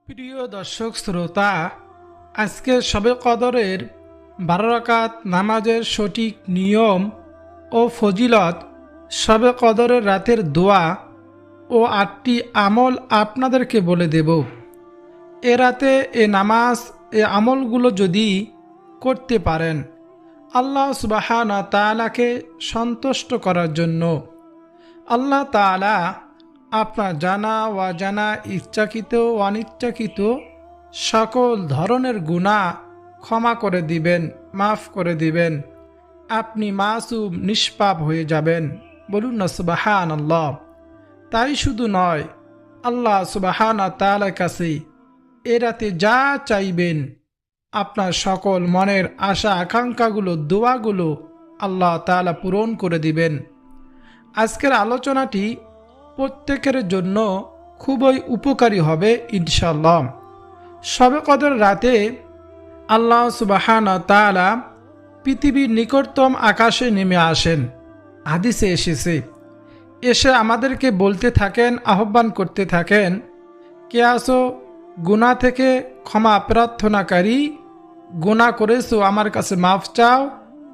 প্রিয় দর্শক শ্রোতা, আজকে শবে কদরের 12 রাকাত নামাজের সঠিক নিয়ম ও ফজিলত, শবে কদরের রাতের দোয়া ও 8টি আমল আপনাদেরকে বলে দেব। এ রাতে নামাজ আমলগুলো যদি করতে পারেন আল্লাহ সুবহানাহু ওয়া তাআলাকে সন্তুষ্ট করার জন্য, আল্লাহ তাআলা আপনার জানা অজানা ইচ্ছাকৃত অনিচ্ছাকৃত সকল ধরনের গুনাহ ক্ষমা করে দিবেন, মাফ করে দিবেন। আপনি মাসুম নিষ্পাপ হয়ে যাবেন। বলুন না সুবহানাল্লাহ। তাই শুধু নয়, আল্লাহ সুবহানাহু ওয়া তাআলার কাছে এ রাতে যা চাইবেন, আপনার সকল মনের আশা আকাঙ্ক্ষাগুলো, দোয়াগুলো আল্লাহ তাআলা পূরণ করে দিবেন। আজকের আলোচনাটি প্রত্যেকের জন্য খুবই উপকারী হবে ইনশাআল্লাহ। শবে কদর রাতে আল্লাহ সুবহানাহু ওয়া তাআলা পৃথিবীর নিকটতম আকাশে নেমে আসেন। হাদিসে এসেছে, এসে আমাদেরকে বলতে থাকেন, আহ্বান করতে থাকেন, কে আসো গুনাহ থেকে ক্ষমা প্রার্থনাকারী, গুনাহ করেছো আমার কাছে মাফ চাও,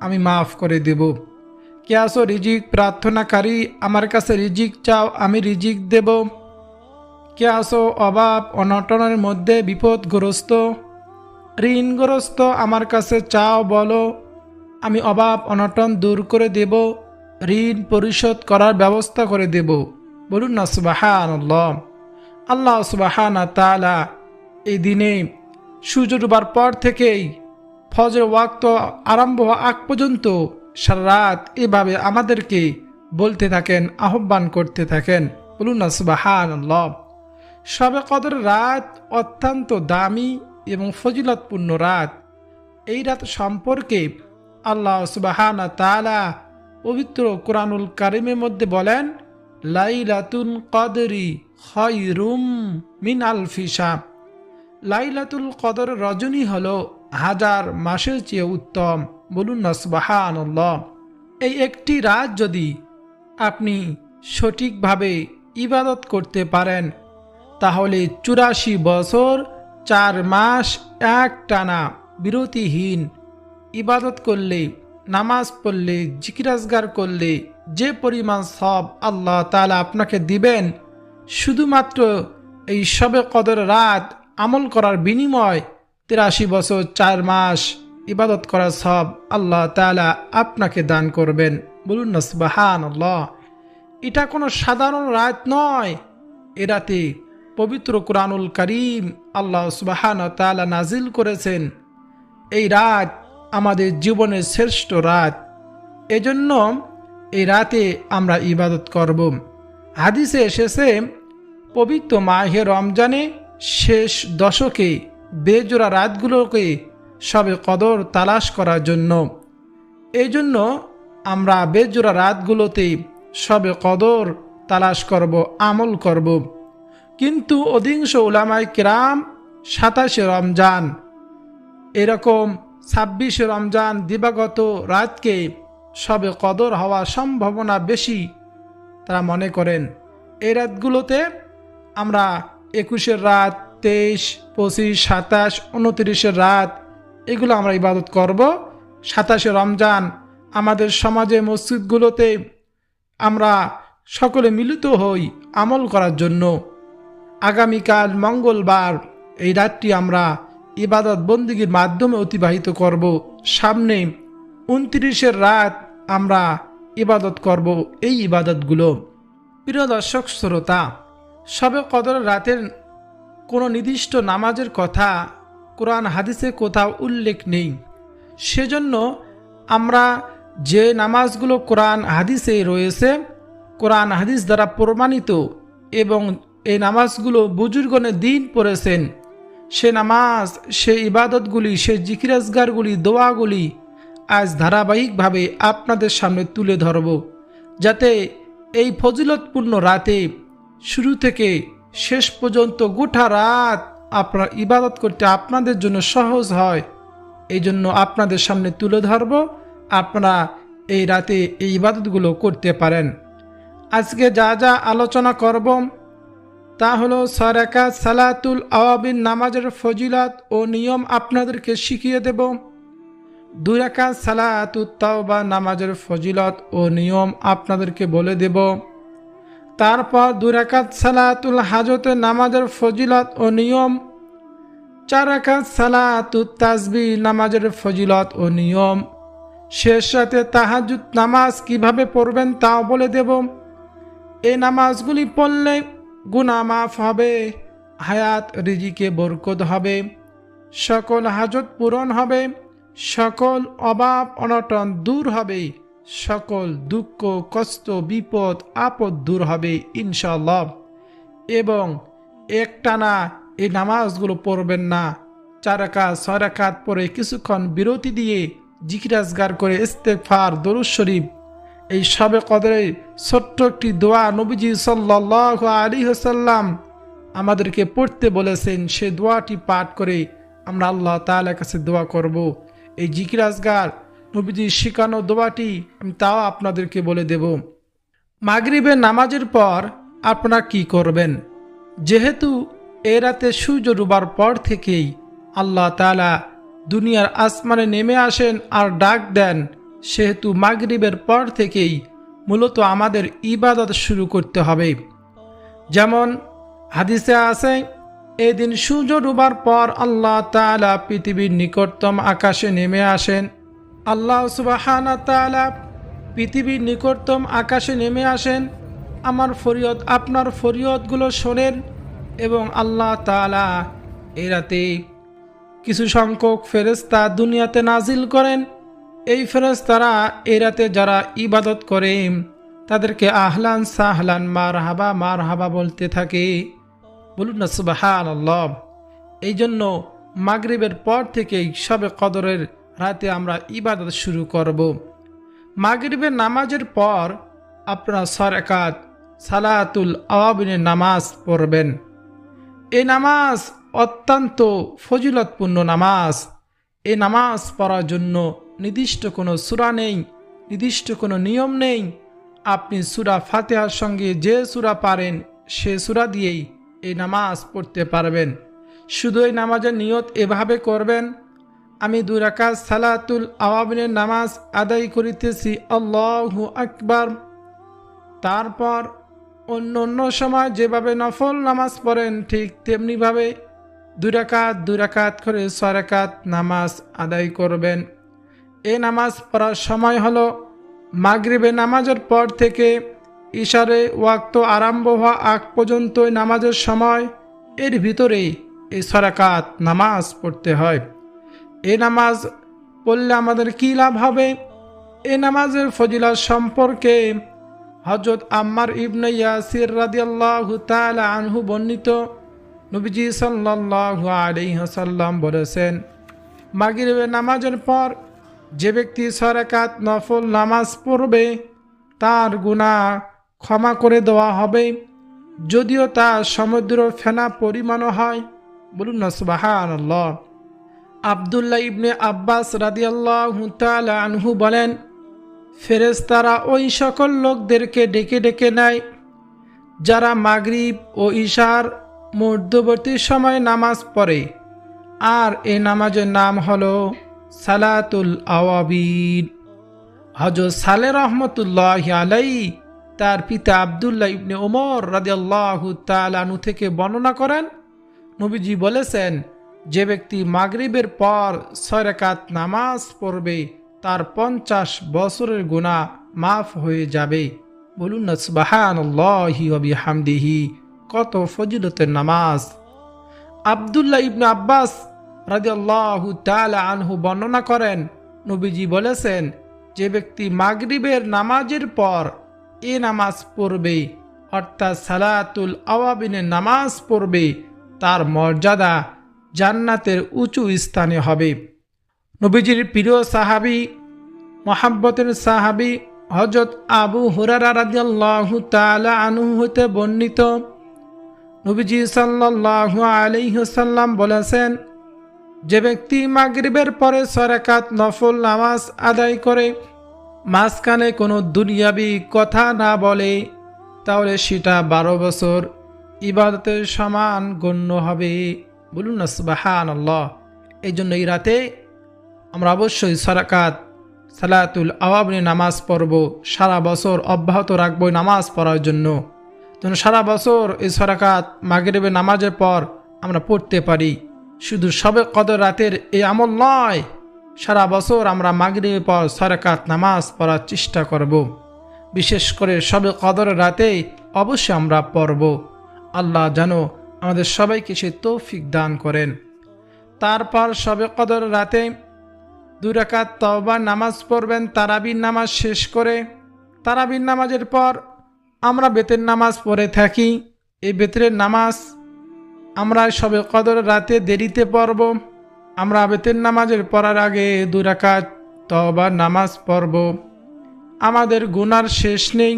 আমি মাফ করে দেব। কে আসো রিজিক প্রার্থনাকারী, আমার কাছে রিজিক চাও, আমি রিজিক দেব। কে আসো অভাব অনটনের মধ্যে বিপদগ্রস্ত, ঋণগ্রস্ত, আমার কাছে চাও বলো, আমি অভাব অনটন দূর করে দেব, ঋণ পরিশোধ করার ব্যবস্থা করে দেব। বলুন না সুবহানাল্লাহ। আল্লাহ সুবহানাহু ওয়া তাআলা এই দিনে সূর্য ডোবার পর থেকেই ফজর ওয়াক্ত আরম্ভ হওয়া আগ পর্যন্ত সারা রাত এভাবে আমাদেরকে বলতে থাকেন, আহ্বান করতে থাকেন। বলুন না সুবহানাল্লাহ। শবে কদর রাত অত্যন্ত দামি এবং ফজিলতপূর্ণ রাত। এই রাত সম্পর্কে আল্লাহ সুবহানাহু ওয়া তাআলা পবিত্র কোরআনুল কারীমের মধ্যে বলেন, লাইলাতুল কদরি খায়রুম মিন আলফি শাহর। লাইলাতুল কদর রজনী হলো 1000 মাসের চেয়ে উত্তম। বলুন না সুবহানাল্লাহ। এই একটি রাত যদি আপনি সঠিকভাবে ইবাদত করতে পারেন, তাহলে 84 বছর 4 মাস একটানা বিরতিহীন ইবাদত করলে, নামাজ পড়লে, জিকির আজগার করলে যে পরিমাণ সওয়াব আল্লাহ তাআলা আপনাকে দিবেন, শুধুমাত্র এই শবে কদর রাত আমল করার বিনিময় 83 বছর 4 মাস ইবাদত করার সওয়াব আল্লাহ তাআলা আপনাকে দান করবেন। বলুন না সুবহানাল্লাহ। এটা কোনো সাধারণ রাত নয়। এ রাতে পবিত্র কোরআনুল কারীম আল্লাহ সুবহানাহু ওয়া তাআলা নাজিল করেছেন। এই রাত আমাদের জীবনের শ্রেষ্ঠ রাত। এজন্য এই রাতে আমরা ইবাদত করব। হাদিসে এসেছে, পবিত্র মাহে রমজানে শেষ দশকে বেজোড়া রাতগুলোকে শবে কদর তালাশ করার জন্য, এই জন্য আমরা বেজোড়া রাতগুলোতে শবে কদর তালাশ করব, আমল করব। কিন্তু অধিকাংশ উলামায়ে কেরাম 27শে রমজান, এরকম 26শে রমজান দিবাগত রাতকে শবে কদর হওয়ার সম্ভাবনা বেশি তারা মনে করেন। এই রাতগুলোতে আমরা 21-এর রাত, 23, 25, 27, 29-এর রাত এগুলো আমরা ইবাদত করব। 27শে রমজান আমাদের সমাজে মসজিদগুলোতে আমরা সকলে মিলিত হই আমল করার জন্য। আগামীকাল মঙ্গলবার এই রাতটি আমরা ইবাদত বন্দিগির মাধ্যমে অতিবাহিত করব। সামনে 29-এর রাত আমরা ইবাদত করব এই ইবাদতগুলো। প্রিয় দর্শক শ্রোতা, শবে কদর রাতের কোনো নির্দিষ্ট নামাজের কথা কোরআন হাদিসে কোথাও উল্লেখ নেই। সেজন্য আমরা যে নামাজগুলো কোরআন হাদিসে রয়েছে, কোরআন হাদিস দ্বারা প্রমাণিত এবং এই নামাজগুলো বুজুর্গণে দিন পড়েছেন, সে নামাজ, সে ইবাদতগুলি, সে জিকির আজগারগুলি, দোয়াগুলি আজ ধারাবাহিকভাবে আপনাদের সামনে তুলে ধরব, যাতে এই ফজিলতপূর্ণ রাতে শুরু থেকে শেষ পর্যন্ত গোটা রাত আপনার ইবাদত করতে আপনাদের জন্য সহজ হয়। এই জন্য আপনাদের সামনে তুলে ধরব, আপনারা এই রাতে এই ইবাদতগুলো করতে পারেন। আজকে যা যা আলোচনা করব তা হলো 6 রাকাত সালাতুল আওয়াবিন নামাজের ফজিলত ও নিয়ম আপনাদেরকে শিখিয়ে দেব। 2 রাকাত সালাতুত তাওবা নামাজের ফজিলত ও নিয়ম আপনাদেরকে বলে দেব। তারপর 2 রাকাত সালাতুল হাজতে নামাজের ফজিলত ও নিয়ম, 4 রাকাত সালাতুত তাসবিহ নামাজের ফজিলত ও নিয়ম, শেষ রাতে তাহাজ্জুদ নামাজ কিভাবে পড়বেন তাও বলে দেব। এই নামাজগুলি পড়লে গুনাহ মাফ হবে, হায়াত রিজিকে বরকত হবে, সকল হাজত পূরণ হবে, সকল অভাব অনটন দূর হবে, সকল দুঃখ কষ্ট বিপদ আপদ দূর হবে ইনশাআল্লাহ। এবং একটানা এই নামাজগুলো পড়বেন না, 4 রাকাত 6 রাকাত পরে কিছুক্ষণ বিরতি দিয়ে জিকির আজগার করে ইস্তেগফার দরুদ শরীফ, এই শবে কদরের ছোট্ট একটি দোয়া নবীজি সাল্লাল্লাহু আলাইহি ওয়াসাল্লাম আমাদেরকে পড়তে বলেছেন, সে দোয়াটি পাঠ করে আমরা আল্লাহ তাআলার কাছে দোয়া করব। এই জিকির আজগার নবীজি শিখানো দোয়াটি আমি তাও আপনাদেরকে বলে দেব। মাগরিবের নামাজের পর আপনারা কি করবেন? যেহেতু এ রাতে সূর্য ডুবার পর থেকেই আল্লাহ তাআলা দুনিয়ার আসমানে নেমে আসেন আর ডাক দেন, সেহেতু মাগরিবের পর থেকেই মূলত আমাদের ইবাদত শুরু করতে হবে। যেমন হাদিসে আছে, এই দিন সূর্য ডুবার পর আল্লাহ তাআলা পৃথিবীর নিকটতম আকাশে নেমে আসেন। আল্লাহ সুবহানাহু ওয়া তাআলা পৃথিবীর নিকটতম আকাশে নেমে আসেন, আমার ফরিয়াদ আপনার ফরিয়াদগুলো শোনেন এবং আল্লাহ তাআলা এই রাতে কিছু সংখ্যক ফেরেশতা দুনিয়াতে নাজিল করেন। এই ফেরেশতারা এই রাতে যারা ইবাদত করে তাদেরকে আহলান সাহলান মারহাবা মারহাবা বলতে থাকে। বলুন না সুবহানাল্লাহ। এই জন্য মাগরিবের পর থেকেই শবে কদরের রাতে আমরা ইবাদত শুরু করব। মাগরিবের নামাজের পর আপনারা 6 রাকাত সালাতুল আওয়াবিনের নামাজ পড়বেন। এই নামাজ অত্যন্ত ফজিলতপূর্ণ নামাজ। এই নামাজ পড়ার জন্য নির্দিষ্ট কোনো সূরা নেই, নির্দিষ্ট কোনো নিয়ম নেই। আপনি সূরা ফাতিহার সঙ্গে যে সূরা পারেন সে সূরা দিয়েই এই নামাজ পড়তে পারবেন। শুধু এই নামাজের নিয়ত এভাবে করবেন, আমি 2 রাকাত সালাতুল আওয়াবিনের নামাজ আদায় করিতেছি, আল্লাহু আকবার। তারপর অন্য অন্য সময় যেভাবে নফল নামাজ পড়েন ঠিক তেমনিভাবে 2 রাকাত করে 6 রাকাত নামাজ আদায় করবেন। এই নামাজ পড়ার সময় হলো মাগরিবের নামাজের পর থেকে ইশারে ওয়াক্ত আরম্ভ হওয়া আগ পর্যন্ত নামাজের সময়, এর ভিতরেই এই 6 রাকাত নামাজ পড়তে হয়। এই নামাজ পড়লে আমাদের কী লাভ হবে? এই নামাজের ফজিলত সম্পর্কে হযরত আম্মার ইবনে ইয়াসির রাদিয়াল্লাহু তাআলা আনহু বর্ণিত, নবীজি সাল্লাল্লাহু আলাইহি ওয়াসাল্লাম বলেছেন, মাগরিবের নামাজের পর যে ব্যক্তি 6 রাকাত নফল নামাজ পড়বে তার গুনাহ ক্ষমা করে দেওয়া হবে, যদিও তা সমুদ্র ফেনা পরিমাণও হয়। বলুন না সুবহানাল্লাহ। আব্দুল্লাহ ইবনে আব্বাস রাদিয়াল্লাহু তাআলা আনহু বলেন, ফেরেশতারা ওই সকল লোকদেরকে ডেকে ডেকে নেয় যারা মাগরিব ও ইশার মধ্যবর্তী সময়ে নামাজ পড়ে, আর এই নামাজের নাম হলো সালাতুল আওয়াবিন। হযরত সালেহ রাহমাতুল্লাহি আলাইহি তার পিতা আব্দুল্লাহ ইবনে ওমর রাদিয়াল্লাহু তাআলা আনহু থেকে বর্ণনা করেন, নবীজি বলেছেন, যে ব্যক্তি মাগরিবের পর 6 রাকাত নামাজ পড়বে তার 50 বছরের গুনাহ মাফ হয়ে যাবে। বলুন না সুবহানাল্লাহি ওয়া বিহামদিহি। কত ফজিলতের নামাজ! আব্দুল্লাহ ইবনে আব্বাস রাদিয়াল্লাহু তাআলা আনহু বর্ণনা করেন, নবীজি বলেছেন, যে ব্যক্তি মাগরিবের নামাজের পর এ নামাজ পড়বে অর্থাৎ সালাতুল আওয়াবিনের নামাজ পড়বে তার মর্যাদা জান্নাতের উঁচু স্থানে হবে। নবীজির প্রিয় সাহাবী মহাব্বতের সাহাবী হযরত আবু হুরায়রা রাদিয়াল্লাহু তাআলা আনহু হতে বর্ণিত, নবীজি সাল্লাল্লাহু আলাইহি ওয়াসাল্লাম বলেছেন, যে ব্যক্তি মাগরিবের পরে 6 রাকাত নফল নামাজ আদায় করে মাঝখানে কোনো দুনিয়াবি কথা না বলে তাহলে সেটা 12 বছর ইবাদতের সমান গণ্য হবে। বলুন না সুবহানাল্লাহ। এই জন্য এই রাতে আমরা অবশ্যই সারাকাত সালাতুল আওয়াবনে নামাজ পড়ব, সারা বছর অব্যাহত রাখবো নামাজ পড়ার জন্য, যেন সারা বছর এই সারাকাত মাগরিবের নামাজের পর আমরা পড়তে পারি। শুধু শবে কদর রাতের এই আমল নয়, সারা বছর আমরা মাগরিবের পর সারাকাত নামাজ পড়ার চেষ্টা করব। বিশেষ করে শবে কদরের রাতে অবশ্যই আমরা পড়ব। আল্লাহ যেন আমাদের সবাইকে সে তৌফিক দান করেন। তারপর শবে কদর রাতে 2 রাকাত তওবার নামাজ পড়বেন তারাবির নামাজ শেষ করে। তারাবির নামাজের পর আমরা বেতের নামাজ পড়ে থাকি। এই বেতের নামাজ আমরা শবে কদর রাতে দেরিতে পড়ব। আমরা বেতের নামাজের পড়ার আগে 2 রাকাত তওবার নামাজ পড়ব। আমাদের গুনার শেষ নেই।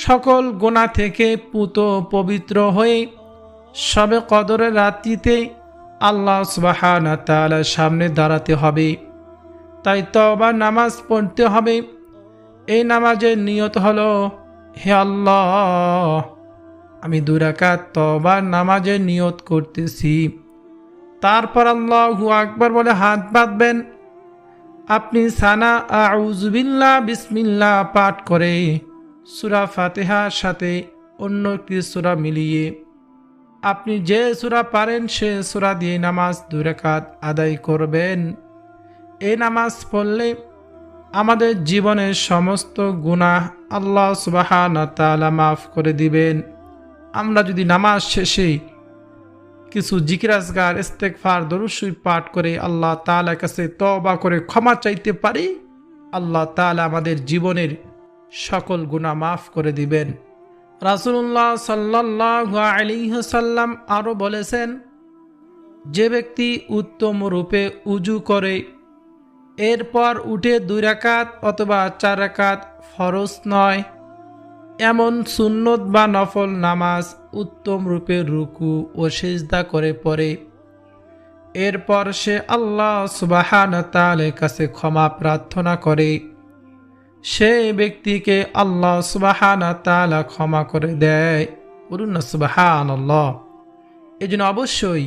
সকল গুনাহ থেকে পুত পবিত্র হয়ে শবে কদরের রাত্রিতে আল্লাহ সুবহানাহু ওয়া তাআলার সামনে দাঁড়াতে হবে। তাই তওবার নামাজ পড়তে হবে। এই নামাজের নিয়ত হলো, হে আল্লাহ, আমি 2 রাকাত তওবার নামাজের নিয়ত করতেছি। তারপর আল্লাহু আকবার বলে হাত বাঁধবেন। আপনি সানা আউযু বিল্লাহ বিসমিল্লাহ পাঠ করে সূরা ফাতিহার সাথে অন্য একটি সূরা মিলিয়ে আপনি যে সূরা পারেন সে সূরা দিয়ে নামাজ 2 রাকাত আদায় করবেন। এই নামাজ পড়লে আমাদের জীবনের সমস্ত গুনাহ আল্লাহ সুবহানাহু ওয়া তাআলা মাফ করে দিবেন। আমরা যদি নামাজ শেষে কিছু জিকির আজকার ইস্তেগফার দরুদ শরীফ পাঠ করে আল্লাহ তাআলার কাছে তওবা করে ক্ষমা চাইতে পারি, আল্লাহ তাআলা আমাদের জীবনের সকল গুনাহ মাফ করে দিবেন। রাসূলুল্লাহ সাল্লাল্লাহু আলাইহি ওয়াসাল্লাম আরো বলেছেন, যে ব্যক্তি উত্তম রূপে উজু করে এরপর উঠে 2 রাকাত অথবা 4 রাকাত ফরজ নয় এমন সুন্নত বা নফল নামাজ উত্তম রূপে রুকু ও সিজদা করে পড়ে, এরপর সে আল্লাহ সুবহানাহু ওয়া তাআলার কাছে ক্ষমা প্রার্থনা করে, সেই ব্যক্তিকে আল্লাহ সুবহানাহু ওয়া তাআলা ক্ষমা করে দেয়। বলুন না সুবহানাল্লাহ। এই জন্য অবশ্যই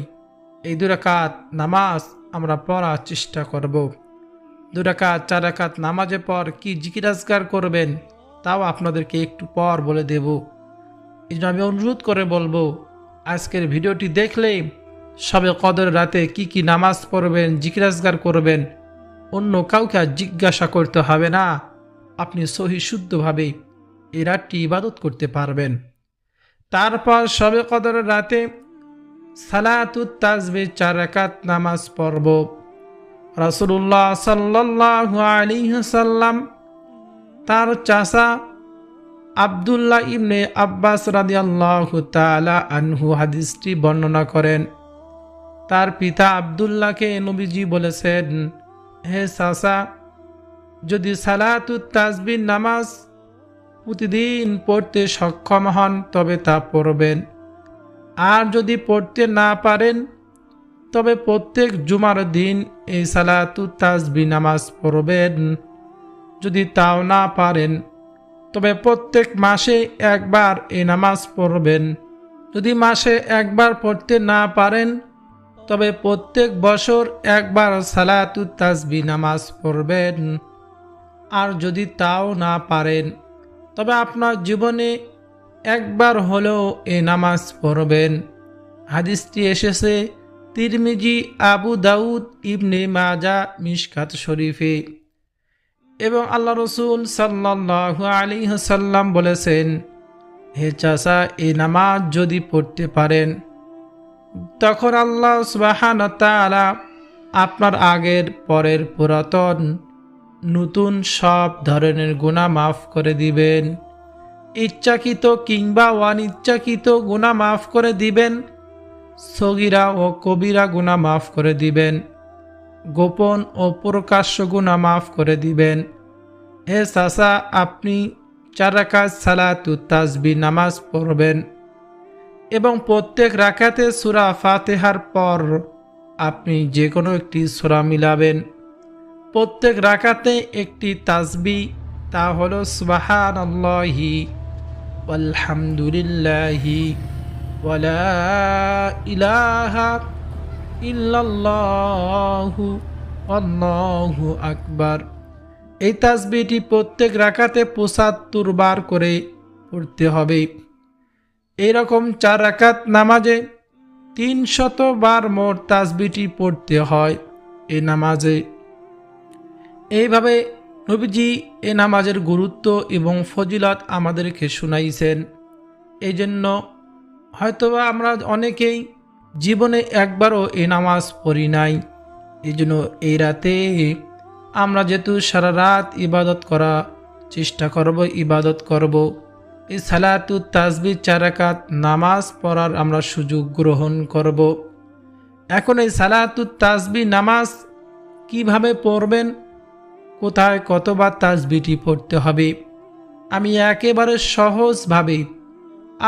এই 2 রাকাত নামাজ আমরা পড়ার চেষ্টা করব। 2 রাকাত 4 রাকাত নামাজের পর কি জিকির আজকার করবেন তাও আপনাদেরকে একটু পর বলে দেব। এই জন্য আমি অনুরোধ করে বলবো, আজকের ভিডিওটি দেখলে শবে কদর রাতে কি কি নামাজ পড়বেন, জিকির আজকার করবেন, অন্য কাউকে আর জিজ্ঞাসা করতে হবে না। আপনি সহি শুদ্ধভাবে এই রাতটি ইবাদত করতে পারবেন। তারপর শবে কদর রাতে সালাতুত তাসবিহ 4 রাকাত নামাজ পড়ব। রাসূলুল্লাহ সাল্লাল্লাহু আলাইহি ওয়াসাল্লাম তার চাচা আব্দুল্লাহ ইবনে আব্বাস রাদিয়াল্লাহু তাআলা আনহু হাদিসটি বর্ণনা করেন। তার পিতা আব্দুল্লাহকে নবীজি বলেছেন, হে চাচা, যদি সালাতুত তাসবিহ নামাজ প্রতিদিন পড়তে সক্ষম হন তবে তা পড়বেন, আর যদি পড়তে না পারেন তবে প্রত্যেক জুমার দিন এই সালাতুত তাসবিহ নামাজ পড়বেন। যদি তাও না পারেন তবে প্রত্যেক মাসে একবার এই নামাজ পড়বেন। যদি মাসে একবার পড়তে না পারেন তবে প্রত্যেক বছর একবার সালাতুত তাসবিহ নামাজ পড়বেন। আর যদি তাও না পারেন তবে আপনার জীবনে একবার হলেও এই নামাজ পড়বেন। হাদিসটি এসেছে তিরমিজি, আবু দাউদ, ইবনে মাজাহ, মিশকাত শরীফে। এবং আল্লাহ রসুল সাল্লাল্লাহু আলাইহি ওয়াসাল্লাম বলেছেন, হে চাচা, এই নামাজ যদি পড়তে পারেন তখন আল্লাহ সুবহানাহু ওয়া তাআলা আপনার আগের পরের পুরাতন নতুন সব ধরনের গুনাহ মাফ করে দিবেন। ইচ্ছাকৃত কিংবা অনিচ্ছাকৃত গুনাহ মাফ করে দিবেন। সগীরা ও কবিরা গুনাহ মাফ করে দিবেন। গোপন ও প্রকাশ্য গুনাহ মাফ করে দিবেন। হে চাচা, আপনি 4 রাকাত সালাতুত তাসবিহ নামাজ পড়বেন এবং প্রত্যেক রাকাতে সূরা ফাতিহার পর আপনি যে কোনো একটি সূরা মিলাবেন। প্রত্যেক রাকাতে একটি তাসবিহ, তা হলো সুবহানাল্লাহি ওয়ালহামদুলিল্লাহি ওয়ালা ইলাহা ইল্লাল্লাহু আল্লাহু আকবার। এই তাসবিহটি প্রত্যেক রাকাতে ৭৫ বার করে পড়তে হবে। এইরকম ৪ রাকাত নামাজে ৩০০ বার মোট তাসবিহটি পড়তে হয় এই নামাজে। এইভাবে নবীজি এ নামাজের গুরুত্ব এবং ফজিলত আমাদেরকে শুনাইছেন। এই জন্য হয়তোবা আমরা অনেকেই জীবনে একবারও এই নামাজ পড়ি নাই। এই জন্য এই রাতে আমরা যেহেতু সারা রাত ইবাদত করা চেষ্টা করব, ইবাদত করব, এই সালাতুত তাসবিহ ৪ রাকাত নামাজ পড়ার আমরা সুযোগ গ্রহণ করব। এখন এই সালাতুত তাসবিহ নামাজ কিভাবে পড়বেন, কোথায় কতবার তাসবিহটি পড়তে হবে, আমি একেবারে সহজভাবে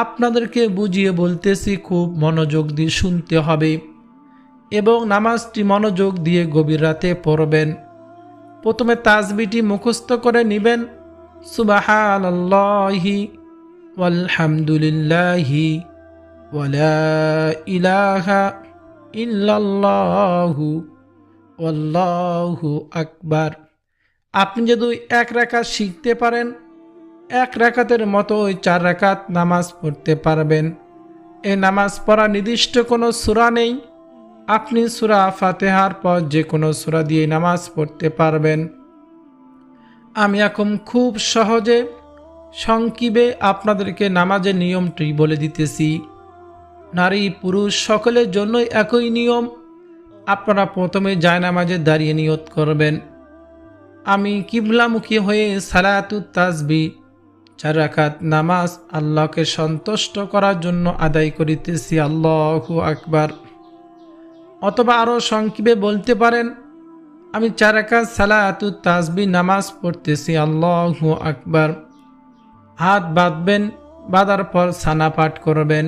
আপনাদেরকে বুঝিয়ে বলতেছি। খুব মনোযোগ দিয়ে শুনতে হবে এবং নামাজটি মনোযোগ দিয়ে গভীর রাতে পড়বেন। প্রথমে তাসবিহটি মুখস্থ করে নেবেন। সুবহানাল্লাহি ওয়ালহামদুলিল্লাহি ওয়ালা ইলাহা ইল্লাল্লাহু আল্লাহু আকবার। আপনি যদি ১ রাকাত শিখতে পারেন, ১ রাকাতের মতো ওই ৪ রাকাত নামাজ পড়তে পারবেন। এই নামাজ পড়া নির্দিষ্ট কোনো সূরা নেই। আপনি সূরা ফাতিহার পর যে কোনো সূরা দিয়ে নামাজ পড়তে পারবেন। আমি এখন খুব সহজে সংক্ষেপে আপনাদেরকে নামাজের নিয়মটি বলে দিতেছি। নারী পুরুষ সকলের জন্যই একই নিয়ম। আপনারা প্রথমে জায়নামাজে দাঁড়িয়ে নিয়ত করবেন, আমি কিবলামুখী হয়ে সালাতুত তাসবিহ ৪ রাকাত নামাজ আল্লাহকে সন্তুষ্ট করার জন্য আদায় করিতেছি, আল্লাহু আকবার। অথবা আরও সংক্ষেপে বলতে পারেন, আমি ৪ রাকাত সালাতুত তাসবিহ নামাজ পড়তেছি, আল্লাহু আকবার। হাত বাঁধবেন, বাঁধার পর সানা পাঠ করবেন।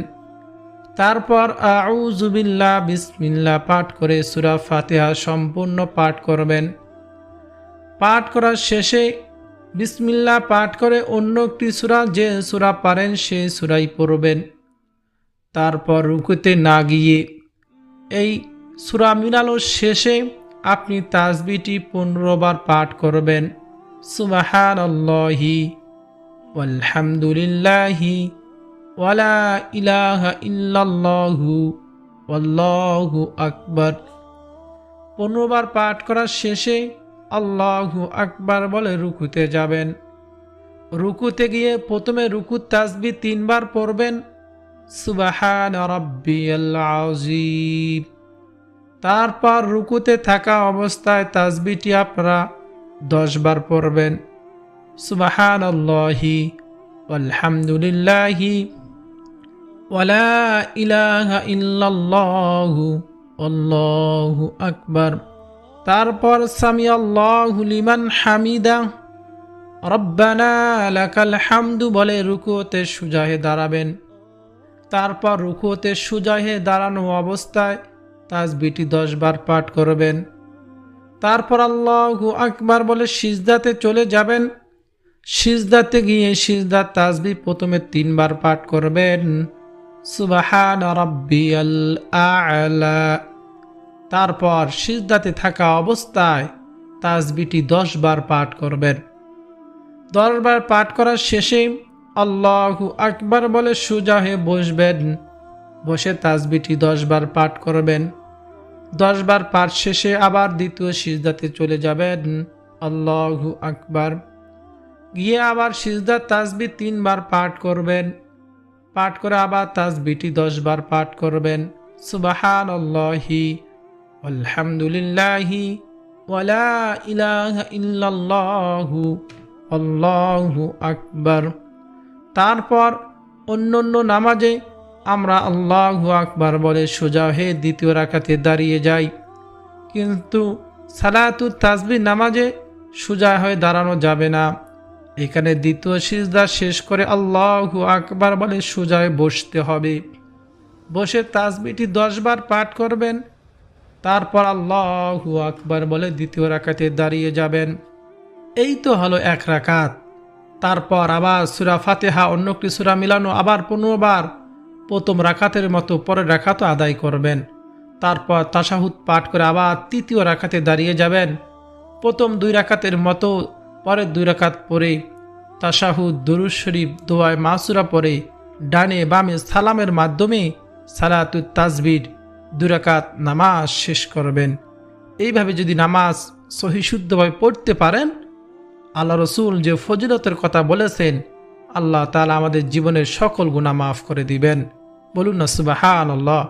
তারপর আউযু বিল্লাহ বিসমিল্লাহ পাঠ করে সূরা ফাতিহা সম্পূর্ণ পাঠ করবেন। পাঠ করার শেষে বিসমিল্লাহ পাঠ করে অন্য একটি সূরা, যে সূরা পারেন সেই সূরাই পড়বেন। তারপর রুকুতে না গিয়ে এই সূরা মিলানোর শেষে আপনি তাসবিহটি ১৫ বার পাঠ করবেন। সুবহানাল্লাহি ওয়ালহামদুলিল্লাহি ওয়ালা ইলাহা ইল্লাল্লাহু আল্লাহু আকবার। ১৫ বার পাঠ করার শেষে আল্লাহু আকবার বলে রুকুতে যাবেন। রুকুতে গিয়ে প্রথমে রুকুর তাসবিহ ৩ বার পড়বেন, সুবহান রাব্বিয়াল আযীম। তারপর রুকুতে থাকা অবস্থায় তাসবিহটি আপনারা ১০ বার পড়বেন, সুবহানাল্লাহি ওয়ালহামদুলিল্লাহি ওয়ালা ইলাহা ইল্লাল্লাহু আল্লাহু আকবার। তারপর সামি আল্লাহু লিমান হামিদা রব্বানা লাকাল হামদু বলে রুকুতে সোজা হয়ে দাঁড়াবেন। তারপর রুকুতে সোজা হয়ে দাঁড়ানো অবস্থায় তাসবিহটি ১০ বার পাঠ করবেন। তারপর আল্লাহু আকবার বলে সিজদাতে চলে যাবেন। সিজদাতে গিয়ে সিজদার তাসবিহ প্রথমে ৩ বার পাঠ করবেন, সুবহান রাব্বিয়াল আ'লা। তারপর সিজদাতে থাকা অবস্থায় তাসবিহটি ১০ বার পাঠ করবেন। ১০ বার পাঠ করার শেষে আল্লাহু আকবার বলে সোজা হয়ে বসবেন। বসে তাসবিহটি ১০ বার পাঠ করবেন। ১০ বার পাঠ শেষে আবার দ্বিতীয় সিজদাতে চলে যাবেন, আল্লাহু আকবার। গিয়ে আবার সিজদার তাসবিহ ৩ বার পাঠ করবেন। পাঠ করে আবার তাসবিহটি ১০ বার পাঠ করবেন, সুবহানাল্লাহি আলহামদুলিল্লাহি ওয়ালা ইলাহা ইল্লাল্লাহু আল্লাহু আকবার। তারপর অন্যান্য নামাজে আমরা আল্লাহু আকবার বলে সোজা হয়ে দ্বিতীয় রাকাতে দাঁড়িয়ে যাই, কিন্তু সালাতুত তাসবিহ নামাজে সোজা হয়ে দাঁড়ানো যাবে না। এখানে দ্বিতীয় সিজদা শেষ করে আল্লাহু আকবার বলে সোজা হয়ে বসতে হবে। বসে তাসবিহটি ১০ বার পাঠ করবেন। তারপর আল্লাহু আকবার বলে দ্বিতীয় রাকাতে দাঁড়িয়ে যাবেন। এই তো হলো ১ রাকাত। তারপর আবার সূরা ফাতিহা অন্য একটি সূরা মিলানো আবার ১৫ বার প্রথম রাকাতের মতো পরের রাকাতও আদায় করবেন। তারপর তাশাহুদ পাঠ করে আবার তৃতীয় রাকাতে দাঁড়িয়ে যাবেন। প্রথম 2 রাকাতের মতো পরের 2 রাকাত পরে তাশাহুদ, দুরূদ শরীফ, দোয়ায়ে মাসুরা পরে ডানে বামে সালামের মাধ্যমে সালাতুত তাসবিহ 2 রাকাত নামাজ শেষ করবেন। এইভাবে যদি নামাজ সহিশুদ্ধভাবে পড়তে পারেন, আল্লাহ রসুল যে ফজিলতের কথা বলেছেন, আল্লাহ তাআলা আমাদের জীবনের সকল গুনাহ মাফ করে দিবেন। বলুন না সুবহানাল্লাহ।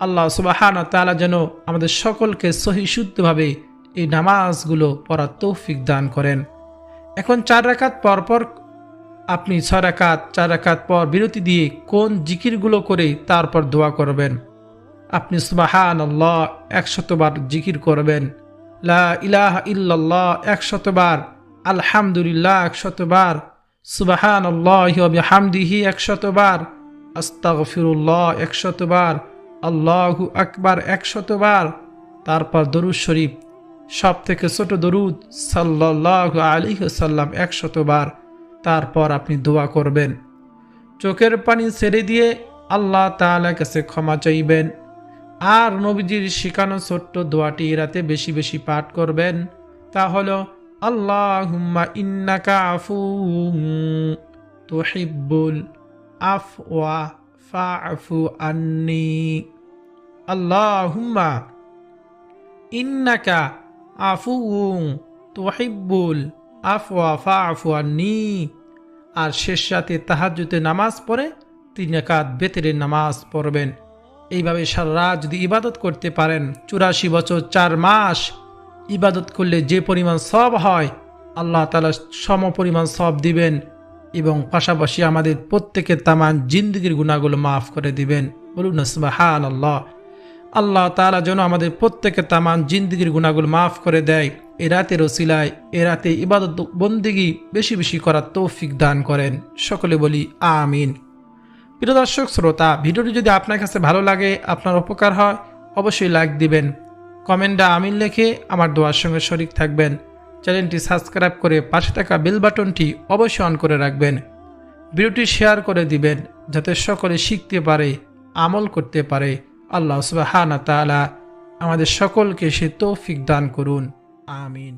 আল্লাহ সুবহানাহু ওয়া তাআলা যেন আমাদের সকলকে সহিশুদ্ধভাবে এই নামাজগুলো পড়ার তৌফিক দান করেন। এখন 4 রাকাত পর পর আপনি 6 রাকাত 4 রাকাত পর বিরতি দিয়ে কোন জিকিরগুলো করে তারপর দোয়া করবেন। আপনি সুবহানাল্লাহ 100 বার জিকির করবেন, লা ইলাহা ইল্লাল্লাহ 100 বার, আলহামদুলিল্লাহ 100 বার, সুবহানাল্লাহি ওয়া বিহামদিহি 100 বার, আস্তাগফিরুল্লাহ 100 বার, আল্লাহু আকবার 100 বার। তারপর দরুদ শরীফ, সব থেকে ছোট দরুদ সাল্লাল্লাহু আলাইহি ওয়াসাল্লাম 100 বার। তারপর আপনি দোয়া করবেন, চোখের পানি ছেড়ে দিয়ে আল্লাহ তাআলার কাছে ক্ষমা চাইবেন। আর নবীজির শিখানো ছোট্ট দোয়াটি রাতে বেশি বেশি পাঠ করবেন। তা হলো আল্লাহুম্মা ইন্নাকা আফুউন তুহিব্বুল আফওয়া ফাআফু আন্নি। আল্লাহুম্মা ইন্নাকা আফুউন তুহিব্বুল আফওয়া ফাআফু আন্নি। আর শেষ রাতে তাহাজ্জুদের নামাজ পড়ে 3 রাকাত বেতরের নামাজ পড়বেন। এইভাবে সারা রাত যদি ইবাদত করতে পারেন, 84 বছর 4 মাস ইবাদত করলে যে পরিমাণ সওয়াব হয়, আল্লাহ তাআলা সম পরিমাণ সওয়াব দিবেন এবং পাশাপাশি আমাদের প্রত্যেকের তামাম জিন্দেগির গুনাহগুলো মাফ করে দিবেন। বলুন না সুবহানাল্লাহ। আল্লাহ তাআলা যেন আমাদের প্রত্যেকের তামাম জিন্দেগির গুনাহগুলো মাফ করে দেয়। এ রাতের ওসিলায় এ রাতে ইবাদত বন্দেগী বেশি বেশি করার তৌফিক দান করেন। সকলে বলি আমিন। প্রিয় দর্শক শ্রোতা, ভিডিওটি যদি আপনার কাছে ভালো লাগে, আপনার উপকার হয়, অবশ্যই লাইক দিবেন, কমেন্টে আমিন লিখে আমার দোয়ার সঙ্গে শরীক থাকবেন। চ্যানেলটি সাবস্ক্রাইব করে পাশে থাকা বেল বাটনটি অবশ্যই অন করে রাখবেন। ভিডিওটি শেয়ার করে দিবেন যাতে সকলে শিখতে পারে, আমল করতে পারে। আল্লাহ সুবহানাহু ওয়া তাআলা আমাদের সকলকে সে তৌফিক দান করুন। আমিন।